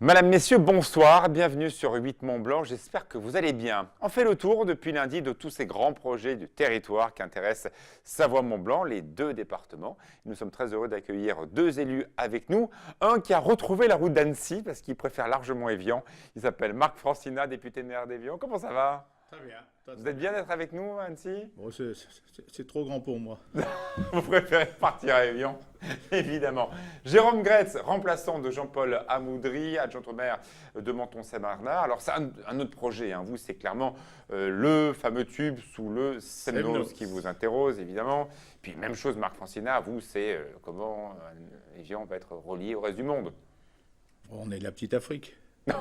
Madame, Messieurs, bonsoir, bienvenue sur 8 Mont-Blanc, j'espère que vous allez bien. On fait le tour depuis lundi de tous ces grands projets du territoire qui intéressent Savoie-Mont-Blanc, les deux départements. Nous sommes très heureux d'accueillir deux élus avec nous. Un qui a retrouvé la route d'Annecy parce qu'il préfère largement Évian. Il s'appelle Marc Francina, député maire d'Évian. Comment ça va? Très bien. Vous êtes bien d'être avec nous, Annecy? Bon, c'est trop grand pour moi. Vous préférez partir à Évian, évidemment. Jérôme Gretz, remplaçant de Jean-Paul Amoudry, adjoint au maire de Menton-Saint-Bernard. Alors, c'est un autre projet. Vous, c'est clairement le fameux tube sous le Semnoz qui vous interroge, évidemment. Puis, même chose, Marc Francina, vous, c'est comment Évian va être relié au reste du monde. On est la petite Afrique.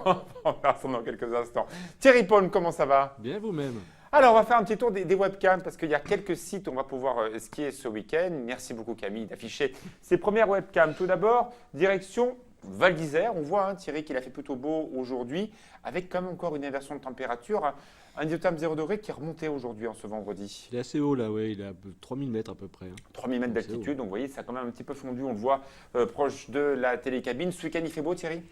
On va faire ça dans quelques instants. Thierry Paune, comment ça va? Bien vous-même. Alors, on va faire un petit tour des webcams parce qu'il y a quelques sites où on va pouvoir skier ce week-end. Merci beaucoup, Camille, d'afficher ces premières webcams. Tout d'abord, direction Val d'Isère. On voit, Thierry, qu'il a fait plutôt beau aujourd'hui avec quand même encore une inversion de température. Un isotherme 0 degré qui est remonté aujourd'hui, en ce vendredi. Il est assez haut là, oui, il est à 3000 mètres à peu près. 3000 mètres d'altitude, donc vous voyez, ça a quand même un petit peu fondu. On le voit proche de la télécabine. Ce week-end, il fait beau, Thierry?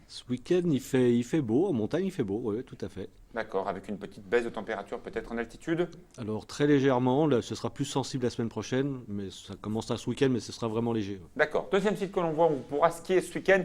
Ce week-end, il fait beau, en montagne, il fait beau, oui, tout à fait. D'accord, avec une petite baisse de température peut-être en altitude? Alors, très légèrement, là, ce sera plus sensible la semaine prochaine, mais ça commencera ce week-end, mais ce sera vraiment léger. Ouais. D'accord. Deuxième site que l'on voit, on pourra skier ce week-end.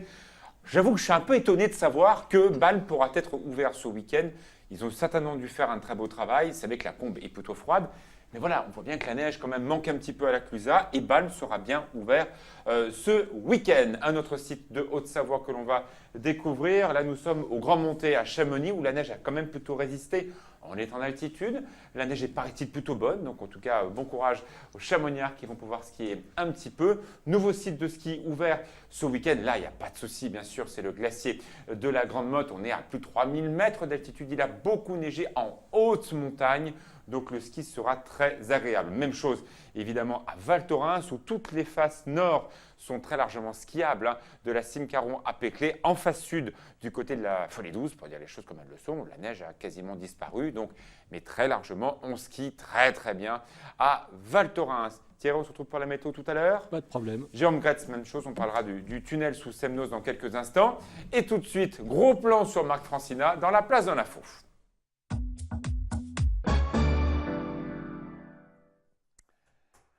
J'avoue que je suis un peu étonné de savoir que Balme pourra être ouvert ce week-end. Ils ont certainement dû faire un très beau travail. C'est vrai que la combe est plutôt froide. Mais voilà, on voit bien que la neige quand même manque un petit peu à la Clusaz et Balme sera bien ouvert ce week-end. Un autre site de Haute-Savoie que l'on va découvrir. Là, nous sommes au Grand Monté à Chamonix où la neige a quand même plutôt résisté. On est en altitude. La neige est, paraît-il, plutôt bonne. Donc, en tout cas, bon courage aux Chamoniards qui vont pouvoir skier un petit peu. Nouveau site de ski ouvert ce week-end. Là, il n'y a pas de souci, bien sûr. C'est le glacier de la Grande Motte. On est à plus de 3000 mètres d'altitude. Il a beaucoup neigé en haute montagne. Donc, le ski sera très agréable. Même chose, évidemment, à Val Thorens où toutes les faces nord sont très largement skiables. De la cime Caron à Péclé, en face sud, du côté de la Folie Douce, pour dire les choses comme elles le sont, la neige a quasiment disparu. Donc, mais très largement, on skie très très bien à Val Thorens. Thierry, on se retrouve pour la météo tout à l'heure. Pas de problème. Jérôme Gretz, même chose, on parlera du tunnel sous Semnoz dans quelques instants. Et tout de suite, gros plan sur Marc Francina dans la place de l'info.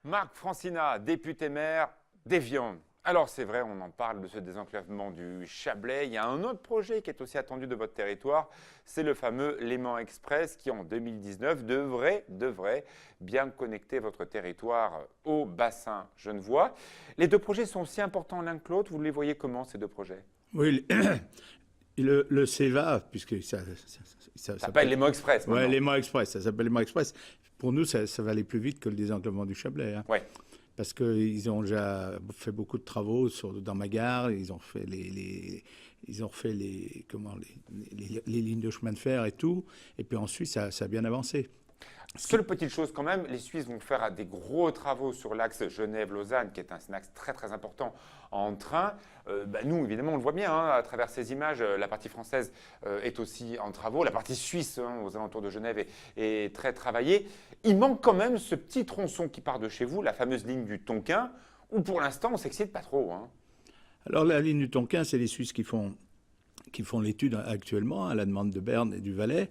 Marc Francina, député maire d'Évian. Alors c'est vrai, on en parle de ce désenclavement du Chablais. Il y a un autre projet qui est aussi attendu de votre territoire, c'est le fameux Léman Express qui en 2019 devrait bien connecter votre territoire au bassin genevois. Les deux projets sont aussi importants l'un que l'autre. Vous les voyez comment ces deux projets? Oui, le CEVA, puisque ça s'appelle Léman Express. Oui, Léman Express, ça s'appelle Léman Express. Pour nous, ça va aller plus vite que le désenclavement du Chablais. Ouais. Parce qu'ils ont déjà fait beaucoup de travaux dans ma gare, ils ont fait les lignes de chemin de fer et tout. Et puis ensuite, ça a bien avancé. Seule petite chose quand même, les Suisses vont faire des gros travaux sur l'axe Genève-Lausanne, qui est un axe très très important en train. Nous, évidemment, on le voit bien à travers ces images, la partie française est aussi en travaux. La partie suisse, aux alentours de Genève, est très travaillée. Il manque quand même ce petit tronçon qui part de chez vous, la fameuse ligne du Tonkin, où pour l'instant, on ne s'excite pas trop. Alors la ligne du Tonkin, c'est les Suisses qui font l'étude actuellement, à la demande de Berne et du Valais.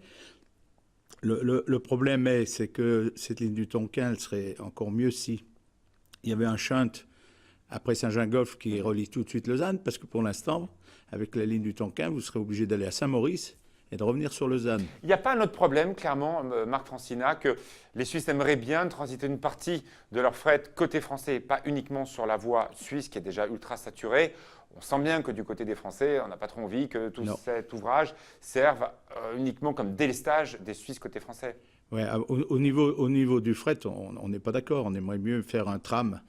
Le problème c'est que cette ligne du Tonkin, elle serait encore mieux si il y avait un shunt après Saint-Gingolph qui relie tout de suite Lausanne, parce que pour l'instant, avec la ligne du Tonkin, vous serez obligé d'aller à Saint-Maurice et de revenir sur Lausanne. Il n'y a pas un autre problème, clairement, Marc Francina, que les Suisses aimeraient bien transiter une partie de leur fret côté français, pas uniquement sur la voie suisse qui est déjà ultra saturée. On sent bien que du côté des Français, on n'a pas trop envie que tout cet ouvrage serve uniquement comme délestage des Suisses côté français. Ouais, au niveau du fret, on n'est pas d'accord. On aimerait mieux faire un tram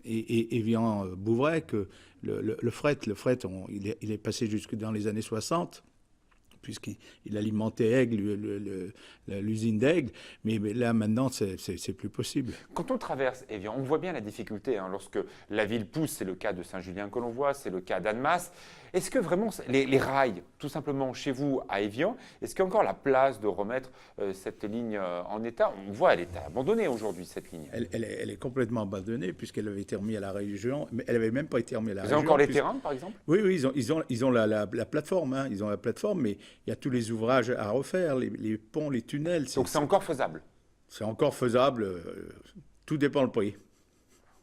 Évian-Bouvray que le fret. Le fret, il est passé jusque dans les années 60. Puisqu'il alimentait Aigle, l'usine d'Aigle. Mais là, maintenant, c'est plus possible. Quand on traverse Évian, on voit bien la difficulté. Lorsque la ville pousse, c'est le cas de Saint-Julien que l'on voit, c'est le cas d'Annemasse. Est-ce que vraiment les rails, tout simplement chez vous à Évian, est-ce qu'il y a encore la place de remettre cette ligne en état? On voit, elle est abandonnée aujourd'hui, cette ligne. Elle est complètement abandonnée puisqu'elle avait été remise à la région, mais elle n'avait même pas été remise à la Vous région. avez encore les terrains, par exemple? Oui, oui, ils ont la plateforme, hein, ils ont la plateforme, mais il y a tous les ouvrages à refaire, les ponts, les tunnels. Donc c'est encore faisable. C'est encore faisable, tout dépend le prix.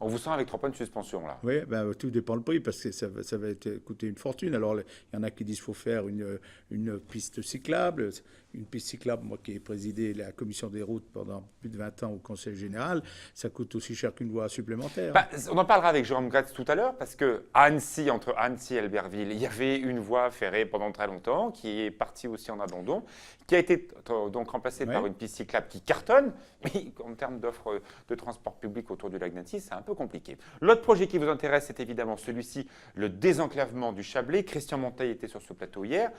On vous sent avec 3 points de suspension, là. Oui, ben, tout dépend le prix parce que ça va coûter une fortune. Alors, il y en a qui disent qu'il faut faire une piste cyclable. Une piste cyclable, moi qui ai présidé la commission des routes pendant plus de 20 ans au Conseil général, ça coûte aussi cher qu'une voie supplémentaire. Bah, on en parlera avec Jérôme Gratz tout à l'heure parce que Annecy, entre Annecy et Albertville, il y avait une voie ferrée pendant très longtemps qui est partie aussi en abandon, qui a été donc remplacée par une piste cyclable qui cartonne, mais en termes d'offres de transport public autour du lac d'Annecy, c'est un peu compliqué. L'autre projet qui vous intéresse, c'est évidemment celui-ci, le désenclavement du Chablais. Christian Monteil était sur ce plateau hier.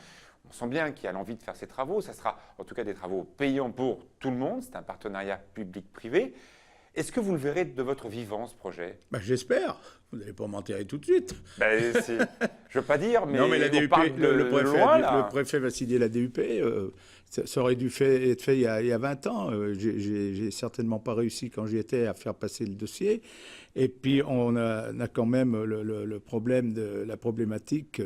On sent bien qu'il a l'envie de faire ces travaux. Ça sera en tout cas des travaux payants pour tout le monde. C'est un partenariat public-privé. Est-ce que vous le verrez de votre vivant, ce projet? Ben, j'espère. Vous n'allez pas m'enterrer tout de suite. Ben, je ne veux pas dire, mais, non, mais la on DUP, parle de loin, là. le préfet va signer la DUP. Ça aurait dû être fait il y a 20 ans. J'ai certainement pas réussi quand j'y étais à faire passer le dossier. Et puis, on a quand même le problème de la problématique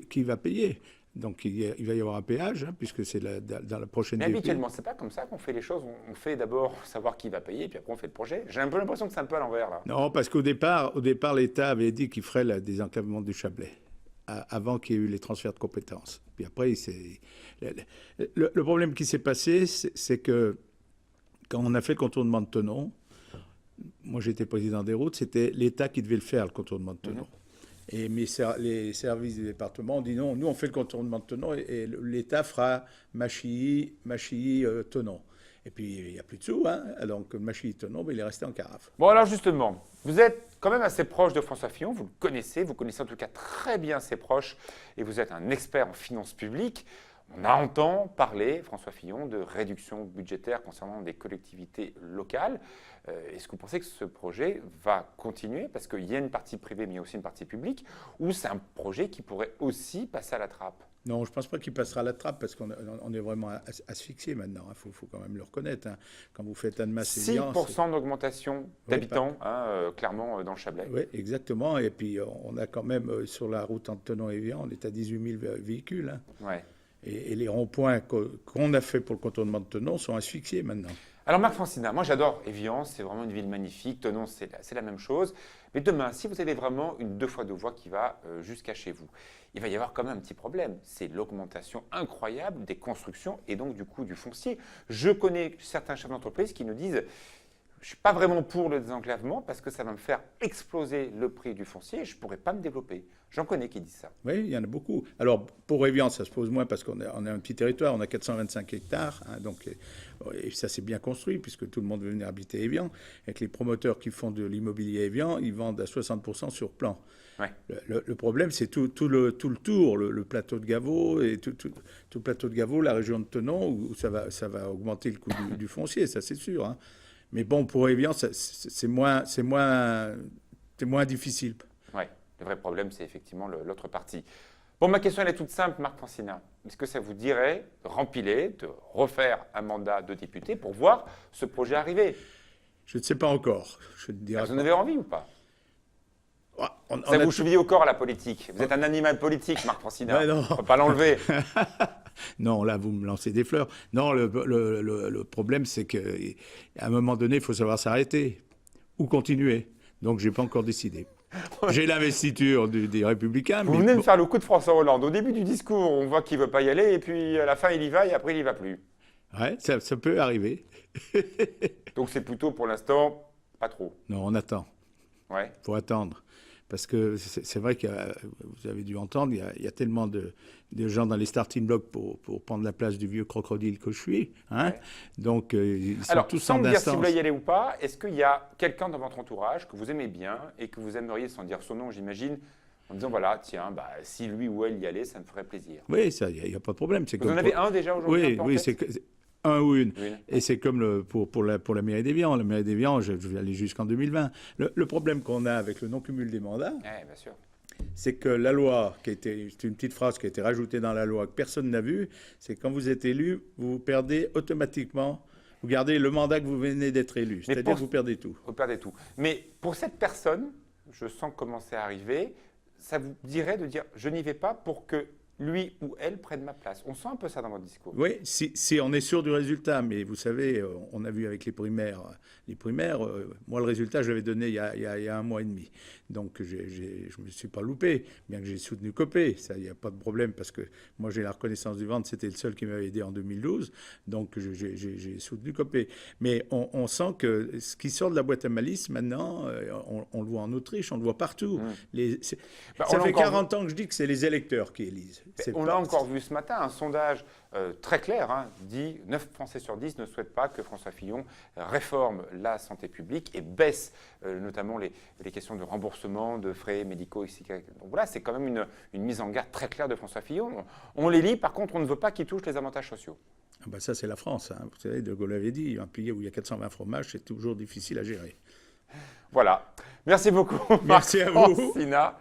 qui va payer. Donc, il va y avoir un péage, hein, puisque c'est dans la prochaine Mais DUP. habituellement, c'est pas comme ça qu'on fait les choses. On fait d'abord savoir qui va payer, puis après on fait le projet. J'ai un peu l'impression que c'est un peu à l'envers, là. Non, parce qu'au départ, l'État avait dit qu'il ferait le désenclavement du Chablais, avant qu'il y ait eu les transferts de compétences. Puis après, le problème qui s'est passé, c'est que quand on a fait le contournement de Thonon, moi j'étais président des routes, c'était l'État qui devait le faire, le contournement de Thonon. Et les services du département ont dit non, nous on fait le contournement de Thonon et l'État fera Machilly-Thonon. Et puis il n'y a plus de sous, hein, donc Machilly-Thonon, il est resté en carafe. Bon, alors justement, vous êtes quand même assez proche de François Fillon, vous connaissez en tout cas très bien ses proches et vous êtes un expert en finances publiques. On entend parler, François Fillon, de réduction budgétaire concernant des collectivités locales. Est-ce que vous pensez que ce projet va continuer? Parce qu'il y a une partie privée, mais il y a aussi une partie publique, ou c'est un projet qui pourrait aussi passer à la trappe? Non, je ne pense pas qu'il passera à la trappe, parce qu'on est vraiment asphyxié maintenant. Il faut quand même le reconnaître. Hein. Quand vous faites Annemasse et Évian, 6% d'augmentation d'habitants, clairement, dans le Chablais. Oui, exactement. Et puis, on a quand même, sur la route entre Thonon et Évian, on est à 18 000 véhicules. Hein. Ouais. Et les ronds-points qu'on a fait pour le contournement de Thonon sont asphyxiés maintenant. Alors Marc Francina, moi j'adore Évian, c'est vraiment une ville magnifique. Thonon, c'est la même chose. Mais demain, si vous avez vraiment une 2x2 voies qui va jusqu'à chez vous, il va y avoir quand même un petit problème. C'est l'augmentation incroyable des constructions et donc du coût du foncier. Je connais certains chefs d'entreprise qui nous disent je ne suis pas vraiment pour le désenclavement parce que ça va me faire exploser le prix du foncier et je ne pourrai pas me développer. J'en connais qui disent ça. Oui, il y en a beaucoup. Alors, pour Évian, ça se pose moins parce qu'on a un petit territoire, on a 425 hectares, hein, et ça s'est bien construit puisque tout le monde veut venir habiter Évian. Avec les promoteurs qui font de l'immobilier Évian, ils vendent à 60% sur plan. Ouais. Le problème, c'est tout le tour, le plateau de Gaveau, et tout le plateau de Gaveau, la région de Thonon, où ça va augmenter le coût du foncier, ça c'est sûr. Hein. Mais bon, pour Évian, c'est moins difficile. Oui, le vrai problème, c'est effectivement l'autre partie. Bon, ma question, elle est toute simple, Marc Francina. Est-ce que ça vous dirait de rempiler, de refaire un mandat de député pour voir ce projet arriver? Je ne sais pas encore. Je te dirai Vous en avez envie ou pas? on Ça vous cheville au corps à la politique. Vous êtes un animal politique, Marc Francina. Ouais, non. On ne peut pas l'enlever. Non, là, vous me lancez des fleurs. Non, le problème, c'est qu'à un moment donné, il faut savoir s'arrêter ou continuer. Donc, je n'ai pas encore décidé. J'ai l'investiture des Républicains. Vous venez de faire le coup de François Hollande. Au début du discours, on voit qu'il ne veut pas y aller, et puis à la fin, il y va, et après, il n'y va plus. Ouais, ça peut arriver. Donc, c'est plutôt, pour l'instant, pas trop. Non, on attend. Ouais. Il faut attendre. Parce que c'est vrai que vous avez dû entendre, il y a tellement de gens dans les starting blocks pour prendre la place du vieux crocodile que je suis. Hein. Ouais. Donc, ils sont alors, tous sans en me dire si instance. vous voulez y aller ou pas, est-ce qu'il y a quelqu'un dans votre entourage que vous aimez bien et que vous aimeriez, sans dire son nom, j'imagine, en disant, voilà, tiens, si lui ou elle y allait, ça me ferait plaisir. Oui, il n'y a pas de problème. Vous en avez un déjà aujourd'hui? Oui, c'est un ou une. Et c'est comme pour la mairie d'Évian. La mairie d'Évian, je vais aller jusqu'en 2020. Le problème qu'on a avec le non-cumul des mandats, bien sûr. c'est que la loi, c'est une petite phrase qui a été rajoutée dans la loi que personne n'a vue, c'est que quand vous êtes élu, vous perdez automatiquement, vous gardez le mandat que vous venez d'être élu. C'est-à-dire que vous perdez tout. Vous perdez tout. Mais pour cette personne, je sens commencer à arriver, ça vous dirait de dire je n'y vais pas pour que lui ou elle prenne ma place. On sent un peu ça dans votre discours. Oui, si on est sûr du résultat, mais vous savez, on a vu avec les primaires, moi le résultat je l'avais donné il y a un mois et demi. Donc je ne me suis pas loupé, bien que j'ai soutenu Copé, ça il n'y a pas de problème parce que moi j'ai la reconnaissance du ventre, c'était le seul qui m'avait aidé en 2012, donc j'ai soutenu Copé. Mais on sent que ce qui sort de la boîte à malice maintenant, on le voit en Autriche, on le voit partout. Ça fait 40 ans que je dis que c'est les électeurs qui élisent. On l'a encore vu ce matin, un sondage très clair dit 9 Français sur 10 ne souhaitent pas que François Fillon réforme la santé publique et baisse notamment les questions de remboursement de frais médicaux, etc. Donc voilà, c'est quand même une mise en garde très claire de François Fillon. On l'élit, par contre, on ne veut pas qu'il touche les avantages sociaux. Ah ben ça, c'est la France. Hein. Vous savez, De Gaulle avait dit, un pays où il y a 420 fromages, c'est toujours difficile à gérer. Voilà. Merci beaucoup, Merci à vous. Sina.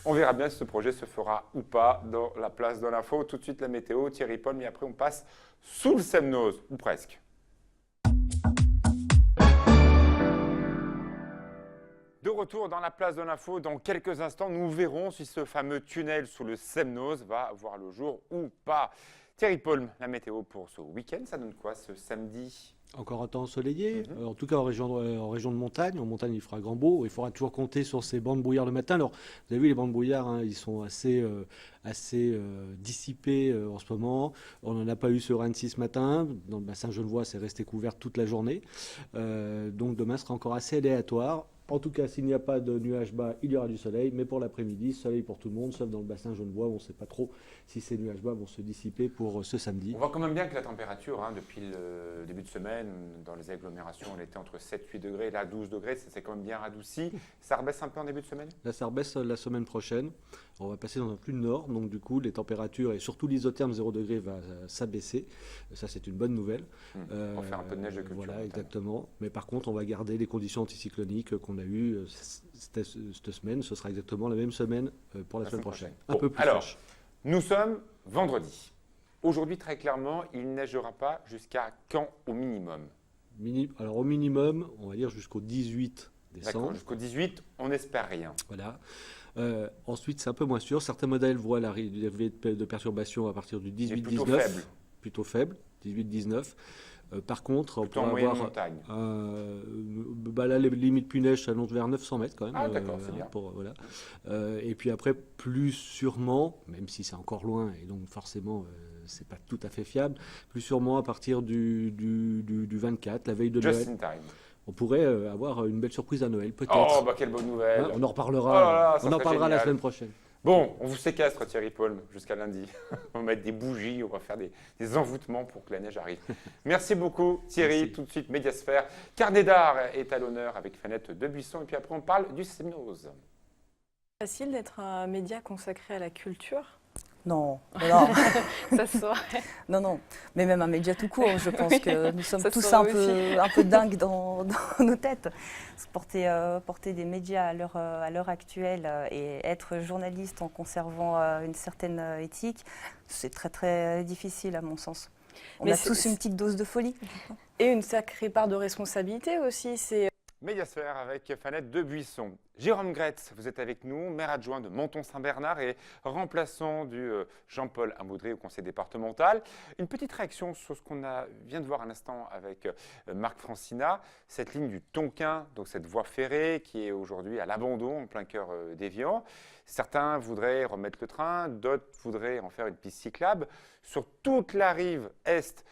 On verra bien si ce projet se fera ou pas dans la place de l'info. Tout de suite, la météo, Thierry Paul, mais après, on passe sous le Semnoz, ou presque. De retour dans la place de l'info, dans quelques instants, nous verrons si ce fameux tunnel sous le Semnoz va voir le jour ou pas. Thierry Paul, la météo pour ce week-end, ça donne quoi ce samedi ? Encore un temps ensoleillé, en tout cas en région de montagne. En montagne, il fera grand beau. Il faudra toujours compter sur ces bancs de brouillard le matin. Alors, vous avez vu, les bancs de brouillard, hein, ils sont assez dissipés en ce moment. On n'en a pas eu sur Annecy ce matin. Dans le bassin genevois, c'est resté couvert toute la journée. Donc demain sera encore assez aléatoire. En tout cas, s'il n'y a pas de nuages bas, il y aura du soleil. Mais pour l'après-midi, soleil pour tout le monde, sauf dans le bassin genevois où on ne sait pas trop si ces nuages bas vont se dissiper pour ce samedi. On voit quand même bien que la température, depuis le début de semaine, dans les agglomérations, elle était entre 7-8 degrés, là 12 degrés, ça s'est quand même bien radouci. Ça rebaisse un peu en début de semaine ? Là, ça rebaisse la semaine prochaine. On va passer dans un plus nord, donc du coup, les températures et surtout l'isotherme 0 degré va s'abaisser. Ça, c'est une bonne nouvelle. On va faire un peu de neige de culture. Voilà, exactement. Mais par contre, on va garder les conditions anticycloniques qu'on a eues cette semaine. Ce sera exactement la même semaine pour la semaine prochaine. Un peu plus alors, fraîche. nous sommes vendredi. Aujourd'hui, très clairement, il ne neigera pas jusqu'à quand au minimum ? Alors, au minimum, on va dire jusqu'au 18 décembre. D'accord, jusqu'au 18, on n'espère rien. Voilà. Ensuite, c'est un peu moins sûr. Certains modèles voient l'arrivée de perturbations à partir du 18-19. Plutôt faible. Plutôt faible, 18-19. Par contre, on Plutôt en peut moyenne avoir montagne. là, les limites plus neige s'annoncent vers 900 mètres quand même. Ah d'accord, c'est bien. Voilà. Et puis après, plus sûrement, même si c'est encore loin et donc forcément c'est pas tout à fait fiable, plus sûrement à partir du 24, la veille de Just Noël. in time. On pourrait avoir une belle surprise à Noël, peut-être. Oh, bah quelle bonne nouvelle. Hein, on en reparlera. Oh là là, ça on en serait parlera la génial. semaine prochaine. Bon, on vous séquestre Thierry Paul jusqu'à lundi. On va mettre des bougies, on va faire des envoûtements pour que la neige arrive. Merci beaucoup Thierry. Merci. Tout de suite Médiasphère. Carnet d'art est à l'honneur avec Fanette Debuisson et puis après on parle du Semnoz. Facile d'être un média consacré à la culture. Non, non, Ça se saurait. non. Mais même un média tout court, je pense que nous sommes Ça se tous saurait un peu dingues dans nos têtes. Porter des médias à l'heure actuelle et être journaliste en conservant une certaine éthique, c'est très très difficile à mon sens. On Mais a tous une petite dose de folie. Et une sacrée part de responsabilité aussi. C'est Médiasphère avec Fanette Debuisson. Jérôme Gretz, vous êtes avec nous, maire adjoint de Menton-Saint-Bernard et remplaçant du Jean-Paul Amoudré au conseil départemental. Une petite réaction sur ce qu'on vient de voir un instant avec Marc Francina, cette ligne du Tonquin, donc cette voie ferrée qui est aujourd'hui à l'abandon en plein cœur d'Évian. Certains voudraient remettre le train, d'autres voudraient en faire une piste cyclable. Sur toute la rive est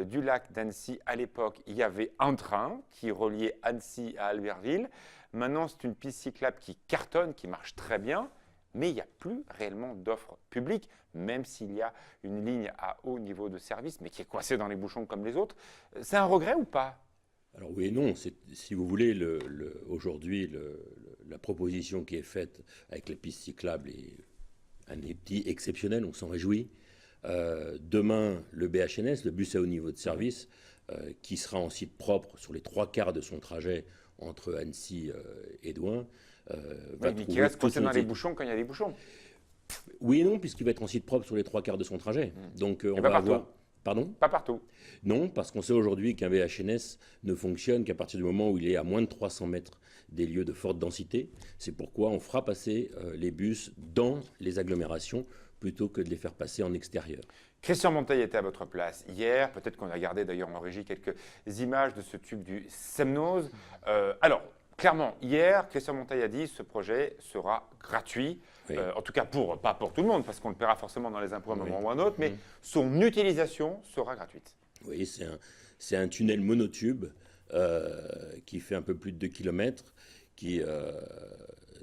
du lac d'Annecy, à l'époque, il y avait un train qui reliait Annecy à Albertville. Maintenant, c'est une piste cyclable qui cartonne, qui marche très bien, mais il n'y a plus réellement d'offres publiques, même s'il y a une ligne à haut niveau de service, mais qui est coincée dans les bouchons comme les autres. C'est un regret ou pas ? Alors oui et non. Si vous voulez, aujourd'hui, la proposition qui est faite avec la piste cyclable est un outil exceptionnel, on s'en réjouit. Demain, le BHNS, le bus à haut niveau de service, qui sera en site propre sur les 3/4 de son trajet, entre Annecy et Douin, Mais qui reste coincé dans les bouchons quand il y a des bouchons. Oui et non, puisqu'il va être en site propre sur les 3/4 de son trajet. Donc on pas va partout. avoir... Pardon? Pas partout. Non, parce qu'on sait aujourd'hui qu'un VHNS ne fonctionne qu'à partir du moment où il est à moins de 300 mètres des lieux de forte densité. C'est pourquoi on fera passer les bus dans les agglomérations plutôt que de les faire passer en extérieur. Christian Monteil était à votre place hier. Peut-être qu'on a gardé d'ailleurs en régie quelques images de ce tube du Semnoz. Alors, clairement, hier, Christian Monteil a dit ce projet sera gratuit. Oui. En tout cas, pas pour tout le monde, parce qu'on le paiera forcément dans les impôts à un Oui. moment ou à un autre, mais son utilisation sera gratuite. Oui, c'est un tunnel monotube qui fait un peu plus de 2 km, qui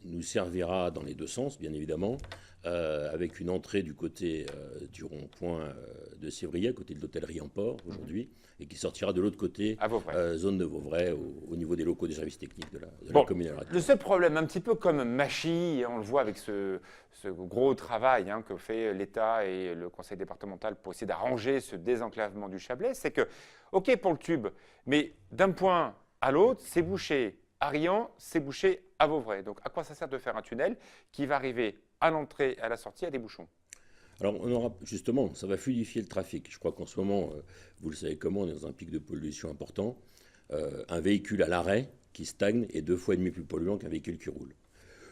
nous servira dans les deux sens, bien évidemment, avec une entrée du côté du rond-point de Sévrier, côté de l'hôtellerie en port aujourd'hui, et qui sortira de l'autre côté, À Vauvray. zone de Vauvray, au niveau des locaux des services techniques de la commune. Le seul problème, un petit peu comme Machy, on le voit avec ce gros travail que fait l'État et le conseil départemental pour essayer d'arranger ce désenclavement du Chablais, c'est que, OK pour le tube, mais d'un point à l'autre, c'est bouché à Riant, c'est bouché à Vauvray. Donc à quoi ça sert de faire un tunnel qui va arriver à l'entrée et à la sortie à des bouchons? Alors, on aura, justement, ça va fluidifier le trafic. Je crois qu'en ce moment, vous le savez comment, on est dans un pic de pollution important. Un véhicule à l'arrêt qui stagne est 2,5 fois plus polluant qu'un véhicule qui roule.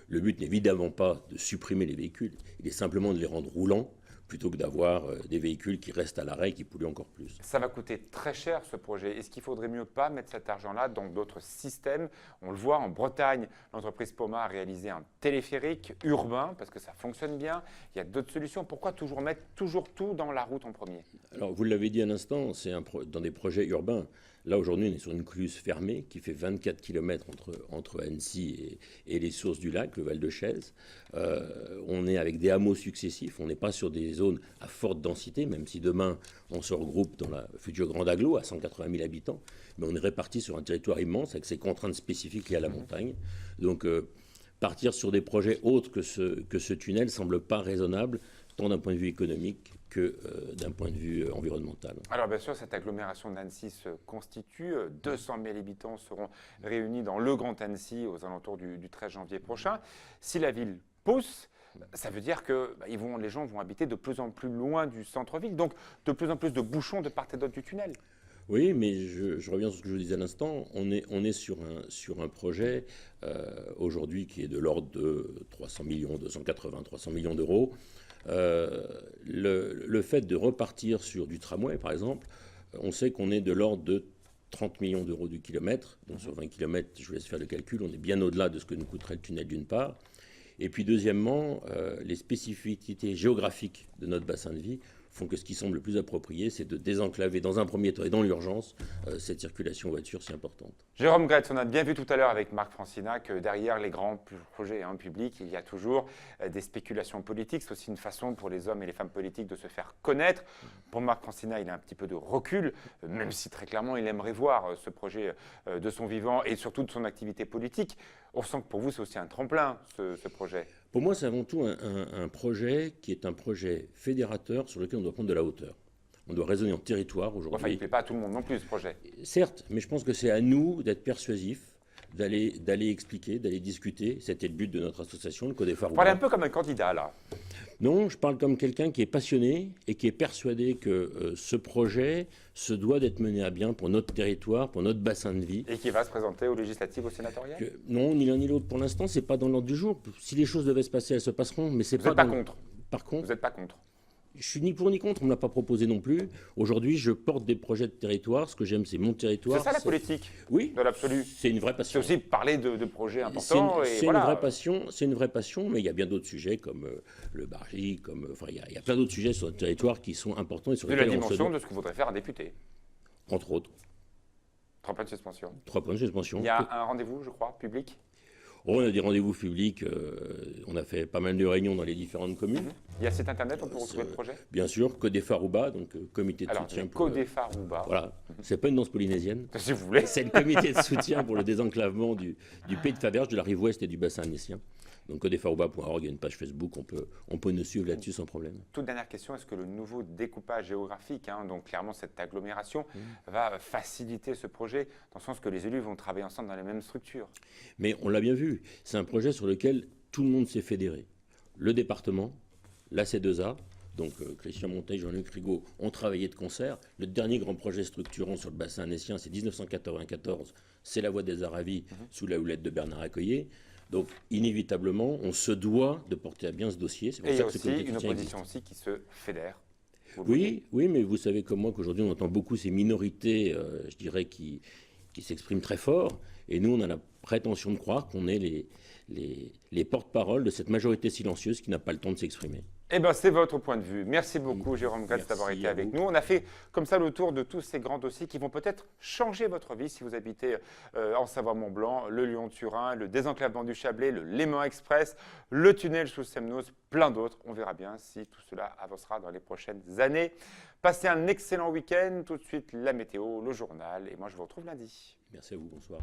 Le but n'est évidemment pas de supprimer les véhicules, il est simplement de les rendre roulants plutôt que d'avoir des véhicules qui restent à l'arrêt et qui polluent encore plus. Ça va coûter très cher ce projet. Est-ce qu'il faudrait mieux pas mettre cet argent-là dans d'autres systèmes? On le voit en Bretagne, l'entreprise Poma a réalisé un téléphérique urbain parce que ça fonctionne bien. Il y a d'autres solutions. Pourquoi toujours mettre tout dans la route en premier? Alors, vous l'avez dit à l'instant, c'est dans des projets urbains. Là, aujourd'hui, on est sur une cluse fermée qui fait 24 km entre Annecy et les sources du lac, le Val de Chaise. On est avec des hameaux successifs. On n'est pas sur des zones à forte densité, même si demain, on se regroupe dans la future Grande Agglo à 180 000 habitants. Mais on est répartis sur un territoire immense avec ses contraintes spécifiques liées à la montagne. Donc, partir sur des projets autres que ce tunnel ne semble pas raisonnable, tant d'un point de vue économique que d'un point de vue environnemental. Alors bien sûr, cette agglomération d'Annecy se constitue. 200 000 habitants seront réunis dans le Grand Annecy aux alentours du 13 janvier prochain. Si la ville pousse, ça veut dire que les gens vont habiter de plus en plus loin du centre-ville, donc de plus en plus de bouchons de part et d'autre du tunnel. Oui, mais je reviens sur ce que je disais à l'instant. On est sur un projet aujourd'hui qui est de l'ordre de 300 millions, 300 millions d'euros. Le fait de repartir sur du tramway, par exemple, on sait qu'on est de l'ordre de 30 millions d'euros du kilomètre. Donc sur 20 km, je vous laisse faire le calcul, on est bien au-delà de ce que nous coûterait le tunnel d'une part. Et puis deuxièmement, les spécificités géographiques de notre bassin de vie font que ce qui semble le plus approprié, c'est de désenclaver dans un premier temps et dans l'urgence cette circulation voiture si importante. Jérôme Gretz, on a bien vu tout à l'heure avec Marc Francina que derrière les grands projets publics, il y a toujours des spéculations politiques. C'est aussi une façon pour les hommes et les femmes politiques de se faire connaître. Pour Marc Francina, il a un petit peu de recul, même si très clairement il aimerait voir ce projet de son vivant et surtout de son activité politique. On sent que pour vous, c'est aussi un tremplin, ce projet. Pour moi, c'est avant tout un projet qui est un projet fédérateur sur lequel on doit prendre de la hauteur. On doit raisonner en territoire aujourd'hui. Enfin, il ne plaît pas à tout le monde non plus, ce projet. Certes, mais je pense que c'est à nous d'être persuasifs, d'aller expliquer, d'aller discuter. C'était le but de notre association, le Codefar. Vous parlez un peu comme un candidat, là. Non, je parle comme quelqu'un qui est passionné et qui est persuadé que ce projet se doit d'être mené à bien pour notre territoire, pour notre bassin de vie. Et qui va se présenter aux législatives, aux sénatoriales. Non, ni l'un ni l'autre pour l'instant, c'est pas dans l'ordre du jour. Si les choses devaient se passer, elles se passeront, mais c'est Vous pas. n'êtes pas contre. Par contre, Vous n'êtes pas contre. je suis ni pour ni contre, on ne me l'a pas proposé non plus. Aujourd'hui, je porte des projets de territoire. Ce que j'aime, c'est mon territoire. C'est ça la politique, Oui, de l'absolu. c'est une vraie C'est passion. aussi parler de projets importants. C'est une vraie passion. C'est une vraie passion, mais il y a bien d'autres sujets comme le baril, il y a plein d'autres sujets sur notre territoire qui sont importants et sur Vu la lesquels on se dimension doit, de ce que voudrait faire un député. entre autres, 3 points de suspension. 3 points de suspension. Il y a un rendez-vous, je crois, public. On a des rendez-vous publics. On a fait pas mal de réunions dans les différentes communes. Il y a site internet, on peut retrouver le projet? Bien sûr, Codefarouba, donc comité de Alors, soutien pour... Codefarouba. Voilà, c'est pas une danse polynésienne. Si vous voulez. C'est le comité de soutien pour le désenclavement du pays de Faverges, de la rive ouest et du bassin annécien. Donc codefarouba.org, il y a une page Facebook, on peut nous suivre là-dessus sans problème. Toute dernière question, est-ce que le nouveau découpage géographique, donc clairement cette agglomération, va faciliter ce projet, dans le sens que les élus vont travailler ensemble dans les mêmes structures? Mais on l'a bien vu, c'est un projet sur lequel tout le monde s'est fédéré. Le département, la C2A, donc Christian Monteil, Jean-Luc Rigaud ont travaillé de concert. Le dernier grand projet structurant sur le bassin annécien, c'est 1994, c'est la Voie des Aravis, sous la houlette de Bernard Accoyer. Donc, inévitablement, on se doit de porter à bien ce dossier. Et il y a aussi une opposition aussi qui se fédère. Oui, mais vous savez comme moi qu'aujourd'hui, on entend beaucoup ces minorités, je dirais, qui s'expriment très fort. Et nous, on a la prétention de croire qu'on est les porte-parole de cette majorité silencieuse qui n'a pas le temps de s'exprimer. Eh bien, c'est votre point de vue. Merci beaucoup, Jérôme Gatz, d'avoir été avec nous. On a fait comme ça le tour de tous ces grands dossiers qui vont peut-être changer votre vie si vous habitez en Savoie-Mont-Blanc, le Lyon-Turin, le désenclavement du Chablais, le Léman Express, le tunnel sous Semnoz, plein d'autres. On verra bien si tout cela avancera dans les prochaines années. Passez un excellent week-end. Tout de suite, la météo, le journal. Et moi, je vous retrouve lundi. Merci à vous. Bonsoir.